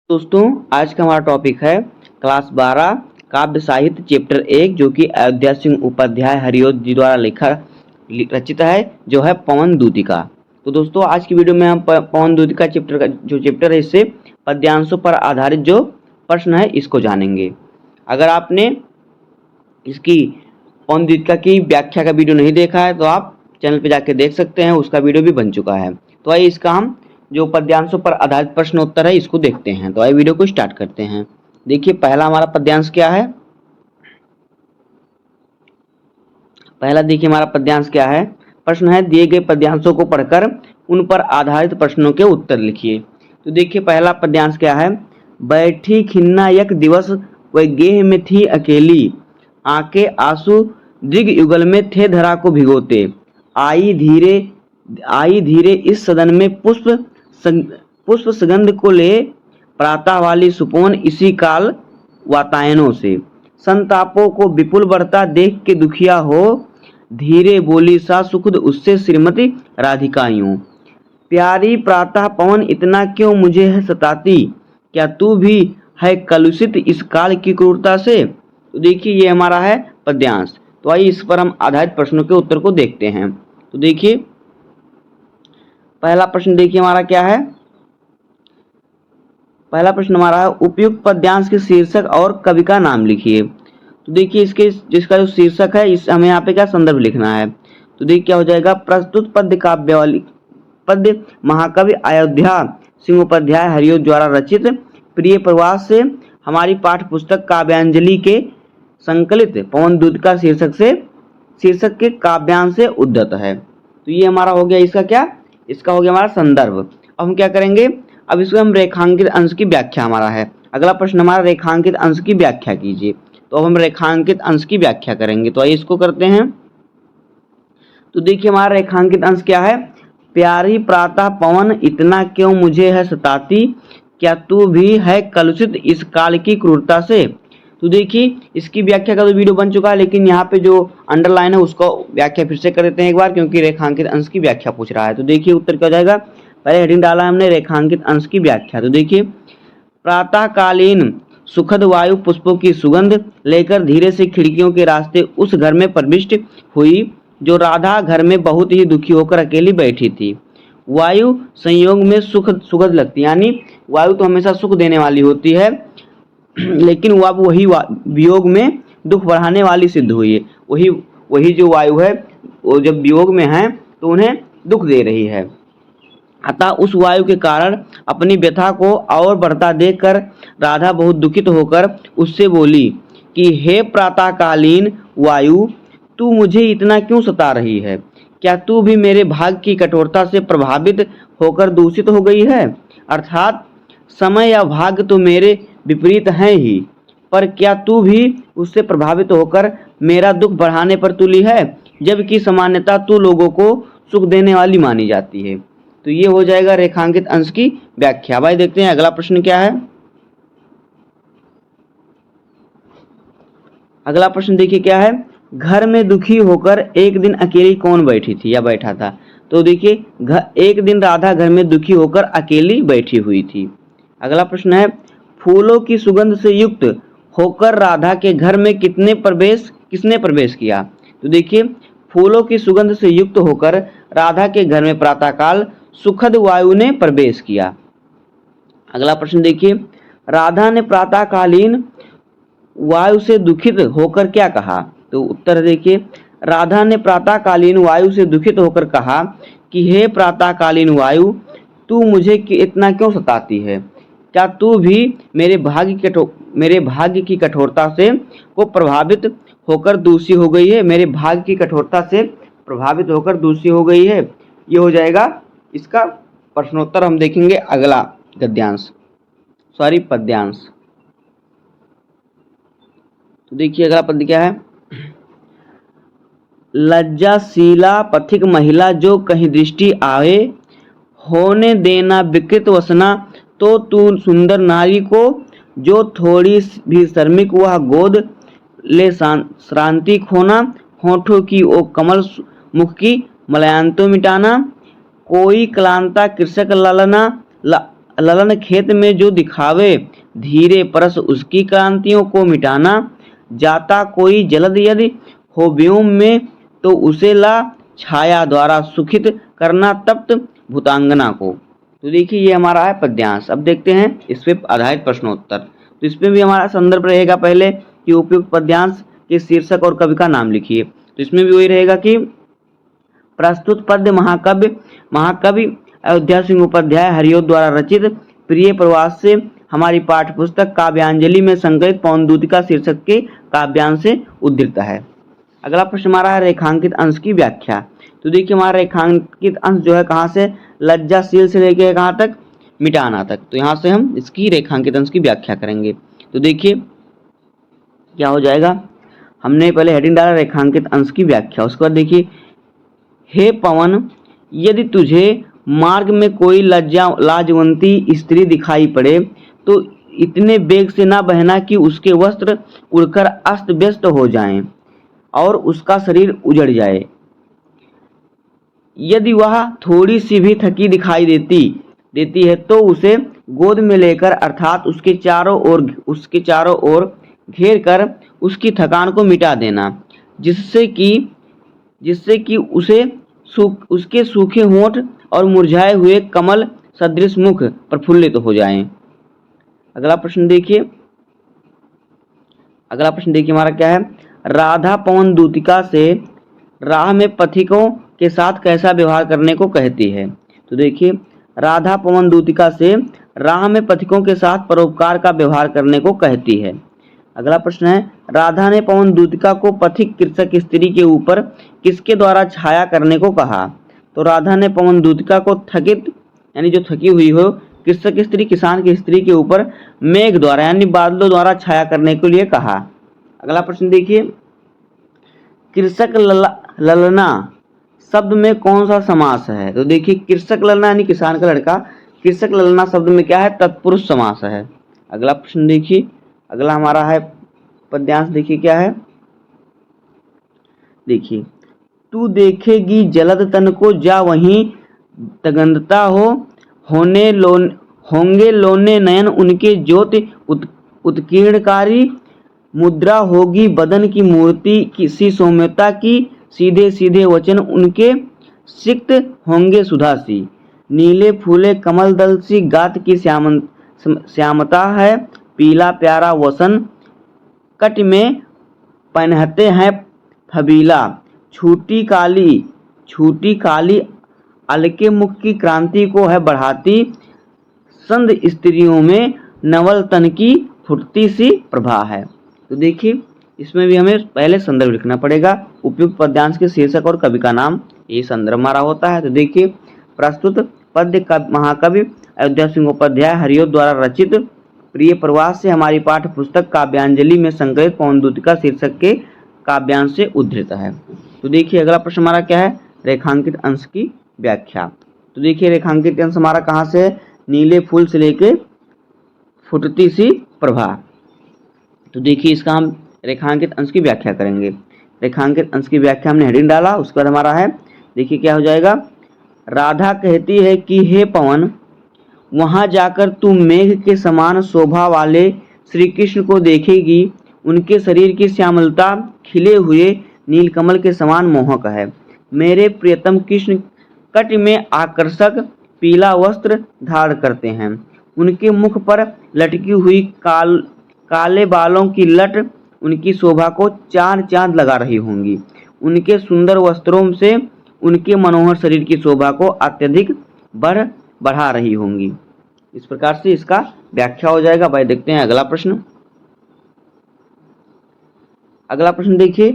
दोस्तों आज का हमारा टॉपिक है क्लास 12 काव्य साहित्य चैप्टर 1 जो कि अयोध्या सिंह उपाध्याय हरिओद जी द्वारा रचित है जो है पवन दूतिका। तो दोस्तों आज की वीडियो में हम पवन दूतिका चैप्टर का जो चैप्टर है इससे पद्यांशों पर आधारित जो प्रश्न है इसको जानेंगे। अगर आपने इसकी पवन दूतिका की व्याख्या का वीडियो नहीं देखा है तो आप चैनल पर जाके देख सकते हैं, उसका वीडियो भी बन चुका है। तो आइए इसका हम जो पद्यांशों पर आधारित प्रश्न उत्तर है इसको देखते हैं। तो आइए वीडियो को स्टार्ट करते हैं। देखिए पहला हमारा पद्यांश क्या है। पहला देखिए हमारा पद्यांश क्या है। प्रश्न है दिए गए पद्यांशों को पढ़कर उन पर आधारित प्रश्नों के उत्तर लिखिए। तो देखिए पहला पद्यांश क्या है। बैठी खिन्ना यक दिवस वह गेह में थी अकेली, आंखें आंसू दृग युगल में थे धरा को भिगोते, आई धीरे इस सदन में पुष्प सुगंध को ले, प्रातः वाली सुपोन इसी काल वातायनों से, संतापों को विपुल बरता देख के दुखिया हो, धीरे बोली सा सुखद उससे श्रीमती राधिका यूं, प्यारी प्रातः पवन इतना क्यों मुझे है सताती, क्या तू भी है कलुषित इस काल की क्रूरता से। तो देखिए ये हमारा है पद्यांश। तो आइए इस पर हम आधारित प्रश्नों के उत्तर को देखते हैं। तो देखिए पहला प्रश्न देखिए हमारा क्या है। पहला प्रश्न हमारा है उपयुक्त पद्यांश के शीर्षक और कवि का नाम लिखिए। तो देखिए इसके जिसका जो शीर्षक है इस हमें यहाँ पे क्या संदर्भ लिखना है। तो देखिए क्या हो जाएगा। प्रस्तुत पद्य महाकवि अयोध्या सिंह उपाध्याय हरिओद द्वारा रचित प्रिय प्रवास से हमारी पाठ्य पुस्तक काव्यांजलि के संकलित पवन दूतिका शीर्षक के काव्यांश से उद्धत है। तो ये हमारा हो गया इसका क्या, इसका हो गया हमारा संदर्भ। अब हम क्या करेंगे, अब इसको हम रेखांकित अंश की व्याख्या हमारा है। अगला प्रश्न हमारा रेखांकित अंश की व्याख्या कीजिए। तो अब हम रेखांकित अंश की व्याख्या करेंगे। तो आइए इसको करते हैं। तो देखिए हमारा रेखांकित अंश क्या है। प्यारी प्रातः पवन इतना क्यों मुझे है सताती, क्या तू भी है कलुषित इस काल की क्रूरता से। तो देखिए इसकी व्याख्या का तो वीडियो बन चुका है, लेकिन यहाँ पे जो अंडरलाइन है उसको व्याख्या फिर से कर देते हैं एक बार, क्योंकि रेखांकित अंश की व्याख्या पूछ रहा है। तो देखिए उत्तर क्या हो जाएगा। पहले हेडिंग डाला हमने रेखांकित अंश की व्याख्या। तो देखिए प्रातःकालीन सुखद वायु पुष्पों की सुगंध लेकर धीरे से खिड़कियों के रास्ते उस घर में प्रविष्ट हुई जो राधा घर में बहुत ही दुखी होकर अकेली बैठी थी। वायु संयोग में सुखद लगती, यानी वायु तो हमेशा सुख देने वाली होती है, लेकिन वह वही वियोग में दुख बढ़ाने वाली सिद्ध हुई है। वही जो वायु है वो जब वियोग में है तो उन्हें दुख दे रही है। अतः उस वायु के कारण अपनी व्यथा को और बढ़ता देखकर राधा बहुत दुखित होकर उससे बोली कि हे प्रातःकालीन वायु, तू मुझे इतना क्यों सता रही है, क्या तू भी मेरे भाग्य की कठोरता से प्रभावित होकर दूषित हो गई है। अर्थात समय या भाग्य तो मेरे विपरीत हैं ही, पर क्या तू भी उससे प्रभावित होकर मेरा दुख बढ़ाने पर तुली है, जबकि सामान्यतः तू लोगों को सुख देने वाली मानी जाती है। तो ये हो जाएगा रेखांकित अंश की व्याख्या। भाई देखते हैं अगला प्रश्न क्या है। अगला प्रश्न देखिए क्या है। घर में दुखी होकर एक दिन अकेली कौन बैठी थी या बैठा था। तो देखिए एक दिन राधा घर में दुखी होकर अकेली बैठी हुई थी। अगला प्रश्न है फूलों की सुगंध से युक्त होकर राधा के घर में किसने प्रवेश किया। तो देखिए फूलों की सुगंध से युक्त होकर राधा के घर में प्रातःकाल सुखद वायु ने प्रवेश किया। अगला प्रश्न देखिए राधा ने प्रातःकालीन वायु से दुखित होकर क्या कहा। तो उत्तर देखिए राधा ने प्रातःकालीन वायु से दुखित होकर कहा कि हे प्रातःकालीन वायु, तू मुझे इतना क्यों सताती है, क्या तू भी मेरे भाग्य की कठोरता से को प्रभावित होकर दूषी हो गई है। मेरे भाग्य की कठोरता से प्रभावित होकर दूषी हो गई है। ये हो जाएगा इसका प्रश्नोत्तर। हम देखेंगे अगला पद्यांश। तो देखिए अगला पद्य क्या है। लज्जाशीला पथिक महिला जो कहीं दृष्टि आए, होने देना विकृत वसना तो तू सुंदर नारी को, जो थोड़ी भी शर्मिक वह गोद ले श्रांति खोना, होठों की ओ कमल मुख की मलयांतो मिटाना, कोई क्लांता कृषक ललन खेत में जो दिखावे, धीरे परस उसकी क्रांतियों को मिटाना। जाता कोई जलद यदि हो व्योम में, तो उसे ला छाया द्वारा सुखित करना तप्त भूतांगना को। तो देखिए ये हमारा है पद्यांश। अब देखते हैं इस पे आधारित प्रश्नोत्तर। तो इसमें भी हमारा संदर्भ रहेगा पहले कि उपयुक्त पद्यांश के शीर्षक और कवि का नाम लिखिए। तो इसमें भी वही रहेगा कि प्रस्तुत पद्य महाकवि अयोध्या सिंह उपाध्याय हरिओद द्वारा रचित प्रिय प्रवास से हमारी पाठ्य पुस्तक काव्यांजलि में संकलित पवनदूतिका शीर्षक के काव्यांश से उद्धृत है। अगला प्रश्न हमारा है रेखांकित अंश की व्याख्या। तो देखिए हमारा रेखांकित अंश जो है कहाँ से, लज्जाशील से लेके कहाँ तक, मिटाना तक। तो यहाँ से हम इसकी रेखांकित अंश की व्याख्या करेंगे। तो देखिए क्या हो जाएगा, हमने पहले हेडिंग डाला रेखांकित अंश की व्याख्या, उसके बाद देखिए हे पवन, यदि तुझे मार्ग में कोई लाजवंती स्त्री दिखाई पड़े तो इतने वेग से ना बहना कि उसके वस्त्र उड़कर अस्त व्यस्त हो जाएं और उसका शरीर उजड़ जाए। यदि वह थोड़ी सी भी थकी दिखाई देती है तो उसे गोद में लेकर अर्थात उसके चारों ओर घेर कर उसकी थकान को मिटा देना, जिससे कि उसके सूखे होंठ और मुरझाए हुए कमल सदृश मुख प्रफुल्लित हो जाएं। अगला प्रश्न देखिए हमारा क्या है, राधा पवन दूतिका से राह में पथिकों के साथ कैसा व्यवहार करने को कहती है। तो देखिए राधा पवन दूतिका से राह में पथिकों के साथ परोपकार का व्यवहार करने को कहती है। अगला प्रश्न है, राधा ने पवन दूतिका को पथिक कृषक स्त्री के ऊपर किसके द्वारा छाया करने को कहा। तो राधा ने पवन दूतिका को थकित यानी जो थकी हुई हो कृषक स्त्री किसान की स्त्री के ऊपर मेघ द्वारा यानी बादलों द्वारा छाया करने के लिए कहा। अगला प्रश्न देखिए, कृषक ललना शब्द में कौन सा समास है। तो देखिए कृषक ललना यानी किसान का लड़का, कृषक ललना शब्द में क्या है, तत्पुरुष समास है। अगला प्रश्न देखिए, अगला हमारा है पद्यांश, देखिए क्या है, देखिए तू देखेगी जलद तन को जा वहीं तगंदता हो, होंगे लोने नयन उनके ज्योति उत्कीर्णकारी, मुद्रा होगी बदन की मूर्ति किसी सौम्यता की, सीधे सीधे वचन उनके सिक्त होंगे सुधा सी, नीले फूले कमल दल सी गात की श्यामता है, पीला प्यारा वसन कट में पहनते हैं फबीला, छूटी काली अलके मुख की क्रांति को है बढ़ाती, संद स्त्रियों में नवल तन की फुटती सी प्रभा है। तो देखिए इसमें भी हमें पहले संदर्भ लिखना पड़ेगा, उपयुक्त पद्यांश के शीर्षक और कवि का नाम, ये संदर्भ हमारा होता है। तो देखिए प्रस्तुत पद्य महाकवि अयोध्या सिंह उपाध्याय हरिओद द्वारा रचित प्रिय प्रवास से हमारी पाठ्य पुस्तक काव्यांजलि में संकलित पवनदूतिका शीर्षक के काव्यांश से उद्धृत है। तो देखिए अगला प्रश्न हमारा क्या है, रेखांकित अंश की व्याख्या। तो देखिए रेखांकित अंश हमारा कहाँ से, नीले फूल से लेके फुटती सी प्रभा। तो देखिए इसका हम रेखांकित अंश की व्याख्या करेंगे। रेखांकित अंश की व्याख्या हमने हेडिंग डाला, उसके बाद हमारा है, देखिए क्या हो जाएगा, राधा कहती है कि हे पवन, वहां जाकर तू मेघ के समान शोभा वाले श्री कृष्ण को देखेगी, उनके शरीर की श्यामलता खिले हुए नीलकमल के समान मोहक है। मेरे प्रियतम कृष्ण कट में आकर्षक पीला वस्त्र धारण करते हैं, उनके मुख पर लटकी हुई काले बालों की लट उनकी शोभा को चार चांद लगा रही होंगी, उनके सुंदर वस्त्रों से उनके मनोहर शरीर की शोभा को अत्यधिक बढ़ा रही होंगी। इस प्रकार से इसका व्याख्या हो जाएगा। भाई देखते हैं अगला प्रश्न। अगला प्रश्न देखिए,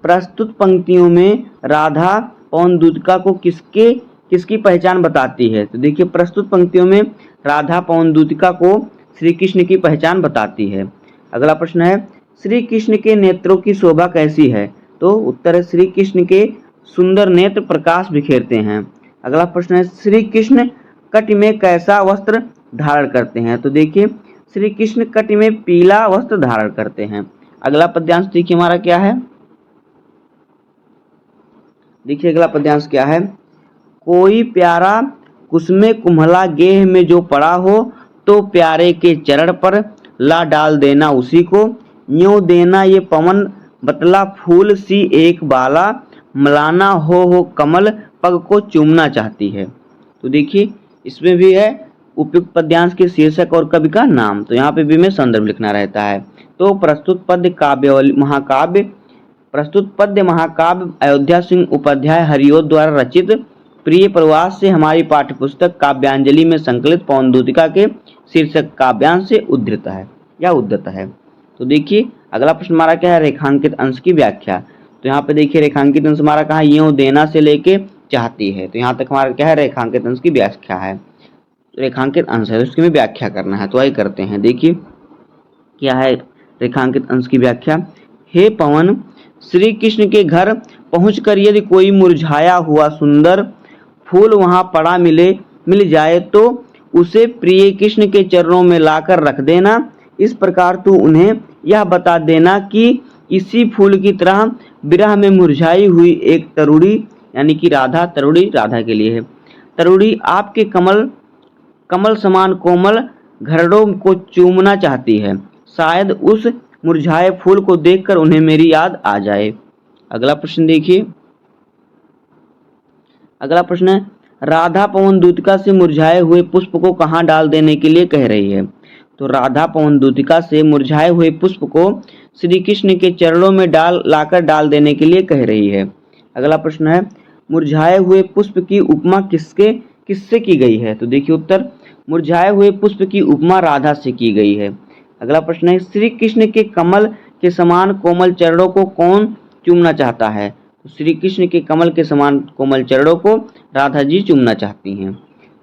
प्रस्तुत पंक्तियों में राधा पवनदूतिका को किसकी पहचान बताती है। तो देखिए प्रस्तुत पंक्तियों में राधा पवनदूतिका को श्री कृष्ण की पहचान बताती है। अगला प्रश्न है, श्री कृष्ण के नेत्रों की शोभा कैसी है। तो उत्तर है, श्री कृष्ण के सुंदर नेत्र प्रकाश बिखेरते हैं। अगला प्रश्न है, श्री कृष्ण कट में कैसा वस्त्र धारण करते हैं। तो देखिए श्री कृष्ण कट में पीला वस्त्र धारण करते हैं। अगला पद्यांश देखिए हमारा क्या है, देखिए अगला पद्यांश क्या है, कोई प्यारा कुसुमे कुम्हला गेह में जो पड़ा हो, तो प्यारे के चरण पर ला डाल देना उसी को। यूं देना ये पवन बतला फूल सी एक बाला, मलाना हो कमल पग को चूमना चाहती है। तो देखिए इसमें भी है उपयुक्त पद्यांश के शीर्षक और कवि का नाम, तो यहाँ पे भी में संदर्भ लिखना रहता है। तो प्रस्तुत पद्य महाकाव्य अयोध्या सिंह उपाध्याय हरिओत द्वारा रचित प्रिय प्रवास से हमारी पाठ्यपुस्तक काव्यांजलि में संकलित पवन दूतिका के शीर्षक काव्यांश से उद्धृत है या उद्धत है। तो देखिए अगला प्रश्न हमारा क्या है, रेखांकित अंश की व्याख्या। तो यहाँ पे देखिए रेखांकित अंश हमारा कहा यूं देना से लेके चाहती है, तो यहाँ तक हमारा क्या है रेखांकित अंश की व्याख्या है। रेखांकित अंश है उसकी भी व्याख्या करना है, तो वही करते हैं। देखिए क्या है रेखांकित अंश की व्याख्या। हे पवन, श्री कृष्ण के घर पहुंचकर यदि कोई मुरझाया हुआ सुंदर फूल वहां पड़ा मिल जाए तो उसे प्रिय कृष्ण के चरणों में लाकर रख देना। इस प्रकार तू उन्हें यह बता देना कि इसी फूल की तरह विरह में मुरझाई हुई एक तरुणी, यानी कि राधा, तरुणी राधा के लिए है, तरुणी आपके कमल समान कोमल घरड़ों को चूमना चाहती है। शायद उस मुरझाए फूल को देखकर उन्हें मेरी याद आ जाए। अगला प्रश्न देखिए। अगला प्रश्न है राधा पवन दूतिका से मुरझाए हुए पुष्प को कहाँ डाल देने के लिए कह रही है। तो राधा पवन दूतिका से मुरझाए हुए पुष्प को श्री कृष्ण के चरणों में लाकर डाल देने के लिए कह रही है। अगला प्रश्न है मुरझाए हुए पुष्प की उपमा किससे की गई है। तो देखिए उत्तर, मुरझाए हुए पुष्प की उपमा राधा से की गई है। अगला प्रश्न है श्री कृष्ण के कमल के समान कोमल चरणों को कौन चूमना चाहता है। तो श्री कृष्ण के कमल के समान कोमल चरणों को राधा जी चूमना चाहती हैं।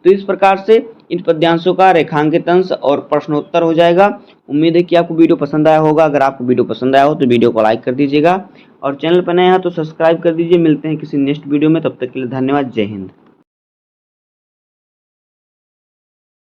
तो इस प्रकार से इन पद्यांशों का रेखांकित अंश और प्रश्नोत्तर हो जाएगा। उम्मीद है कि आपको वीडियो पसंद आया होगा। अगर आपको वीडियो पसंद आया हो तो वीडियो को लाइक कर दीजिएगा और चैनल पर नए हैं तो सब्सक्राइब कर दीजिए। मिलते हैं किसी नेक्स्ट वीडियो में, तब तक के लिए धन्यवाद। जय हिंद।